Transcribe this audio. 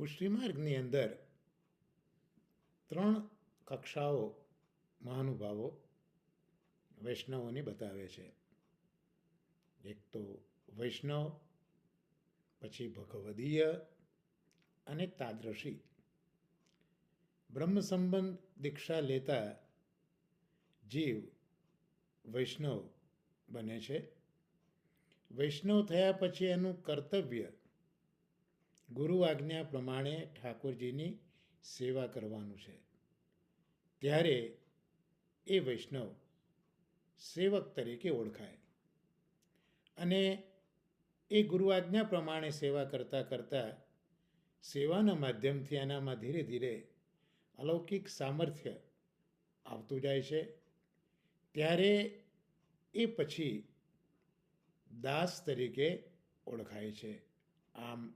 પુષ્ટિમાર્ગની અંદર 3 કક્ષાઓ મહાનુભાવો વૈષ્ણવોની બતાવે છે. એક તો વૈષ્ણવ, પછી ભગવદીય અને તાદ્રશી. બ્રહ્મ સંબંધ દીક્ષા લેતા જીવ વૈષ્ણવ બને છે. વૈષ્ણવ થયા પછી એનું કર્તવ્ય ગુરુ આજ્ઞા પ્રમાણે ઠાકોરજીની સેવા કરવાનું છે. ત્યારે એ વૈષ્ણવ સેવક તરીકે ઓળખાય અને એ ગુરુ આજ્ઞા પ્રમાણે સેવા કરતાં કરતાં સેવાના માધ્યમથી એનામાં ધીરે ધીરે અલૌકિક સામર્થ્ય આવતું જાય છે. ત્યારે એ પછી દાસ તરીકે ઓળખાય છે. આમ